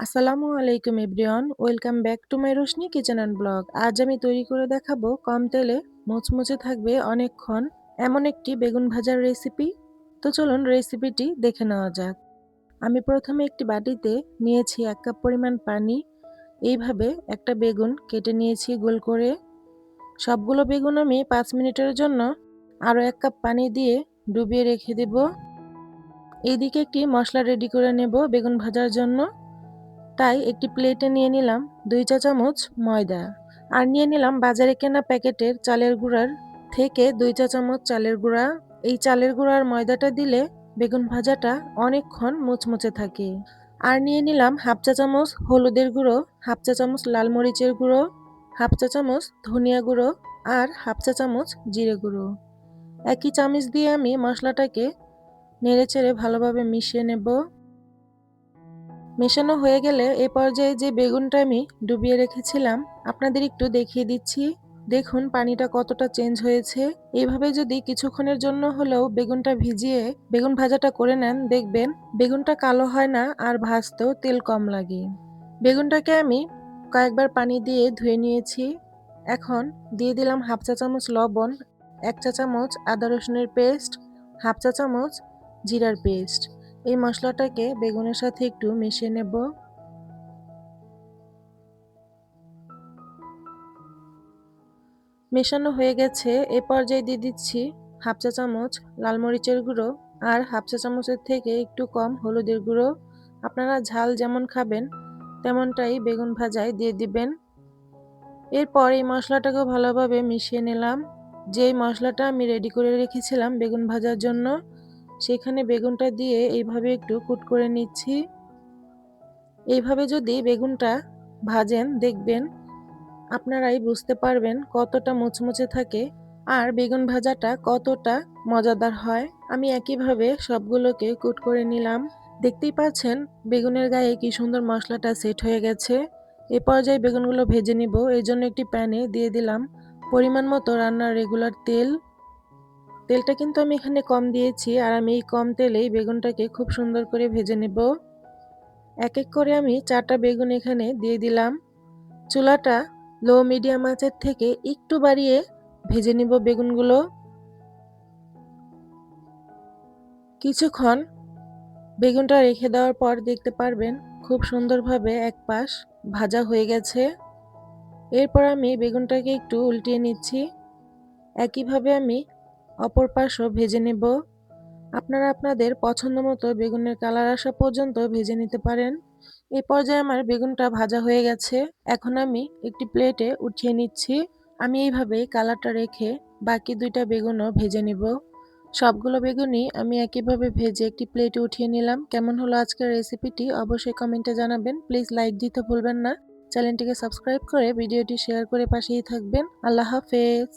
আসসালামু আলাইকুম everyone, welcome back to my Roshni kitchen and blog. আজ আমি তৈরি করে দেখাবো কম তেলে মুচমুচে থাকবে অনেকক্ষণ এমন একটি বেগুন ভাজার রেসিপি। তো চলুন রেসিপিটি দেখে নেওয়া যাক। আমি প্রথমে একটি বাটিতে নিয়েছি 1 কাপ পরিমাণ পানি। এইভাবে একটা বেগুন কেটে নিয়েছি গোল করে। সবগুলো বেগুন আমি 5 মিনিটের জন্য আরও 1 কাপ পানি দিয়ে ডুবিয়ে রেখে দেব। এইদিকে একটি মশলা রেডি করে নেব বেগুন ভাজার জন্য। তাই একটি প্লেটে নিয়ে নিলাম 2 চা চামচ ময়দা, আর নিয়ে নিলাম বাজারে কেনা প্যাকেটের চালের গুঁড়ার থেকে 2 চা চামচ চালের গুঁড়া। এই চালের গুঁড়ার ময়দাটা দিলে বেগুন ভাজাটা অনেকক্ষণ মুচমুচে থাকে। আর নিয়ে নিলাম হাফ চা চামচ হলুদের গুঁড়ো, হাফ চা চামচ লাল মরিচের গুঁড়ো, হাফ চা চামচ ধনিয়া গুঁড়ো আর হাফ চা চামচ জিরে গুঁড়ো। একই চামচ দিয়ে আমি মশলাটাকে নেড়েচেড়ে ভালোভাবে মিশিয়ে নেব। মেশানো হয়ে গেলে এ পর্যায়ে যে বেগুনটা আমি ডুবিয়ে রেখেছিলাম আপনাদের একটু দেখিয়ে দিচ্ছি। দেখুন পানিটা কতটা চেঞ্জ হয়েছে। এইভাবে যদি কিছুক্ষণের জন্য হলেও বেগুনটা ভিজিয়ে বেগুন ভাজাটা করে নেন, দেখবেন বেগুনটা কালো হয় না আর ভাজতেও তেল কম লাগে। বেগুনটাকে আমি কয়েকবার পানি দিয়ে ধুয়ে নিয়েছি। এখন দিয়ে দিলাম হাফ চা চামচ লবণ, 1 চা চামচ আদা রসুনের পেস্ট, হাফ চা চামচ জিরার পেস্ট। এই মশলাটাকে বেগুনের সাথে একটু মিশিয়ে নেব। মেশানো হয়ে গেছে। এ পর্যায়ে দিয়ে দিচ্ছি হাফ চা চামচ লাল মরিচের গুঁড়ো আর হাফ চা চামচের থেকে একটু কম হলুদের গুঁড়ো। আপনারা ঝাল যেমন খাবেন তেমনটাই বেগুন ভাজায় দিয়ে দিবেন। এরপর এই মশলাটাকে ভালোভাবে মিশিয়ে নিলাম। যেই মশলাটা আমি রেডি করে রেখেছিলাম বেগুন ভাজার জন্য, সেখানে বেগুনটা দিয়ে এইভাবে একটু কুট করে নিচ্ছি। এইভাবে যদি বেগুনটা ভাজেন দেখবেন আপনারাই বুঝতে পারবেন কতটা মুচমুচে থাকে আর বেগুন ভাজাটা কতটা মজাদার হয়। আমি একইভাবে সবগুলোকে কুট করে নিলাম। দেখতেই পাচ্ছেন বেগুনের গায়ে কি সুন্দর মশলাটা সেট হয়ে গেছে। এ পর্যায়ে বেগুনগুলো ভেজে নিব। এই জন্য একটি প্যানে দিয়ে দিলাম পরিমাণ মতো রান্নার রেগুলার তেল। তেলটা কিন্তু আমি এখানে কম দিয়েছি, আর আমি এই কম তেলেই বেগুনটাকে খুব সুন্দর করে ভেজে নেব। এক এক করে আমি 4টা বেগুন এখানে দিয়ে দিলাম। চুলাটা লো মিডিয়াম আঁচের থেকে একটু বাড়িয়ে ভেজে নিব বেগুনগুলো। কিছুক্ষণ বেগুনটা রেখে দেওয়ার পর দেখতে পারবেন খুব সুন্দরভাবে এক পাশ ভাজা হয়ে গেছে। এরপর আমি বেগুনটাকে একটু উল্টিয়ে নিচ্ছি। একইভাবে আমি অপর পাশও ভেজে নেব। আপনারা আপনাদের পছন্দ মতো বেগুনের কালার আসা পর্যন্ত ভেজে নিতে পারেন। এই পর্যায়ে আমার বেগুনটা ভাজা হয়ে গেছে। এখন আমি একটি প্লেটে উঠিয়ে নিচ্ছি। আমি এইভাবে কালারটা রেখে বাকি 2টা বেগুনও ভেজে নিব। সবগুলো বেগুনই আমি একইভাবে ভেজে একটি প্লেটে উঠিয়ে নিলাম। কেমন হলো আজকের রেসিপিটি অবশ্যই কমেন্টে জানাবেন। প্লিজ লাইক দিতে ভুলবেন না। চ্যানেলটিকে সাবস্ক্রাইব করে ভিডিওটি শেয়ার করে পাশেই থাকবেন। আল্লাহ হাফেজ।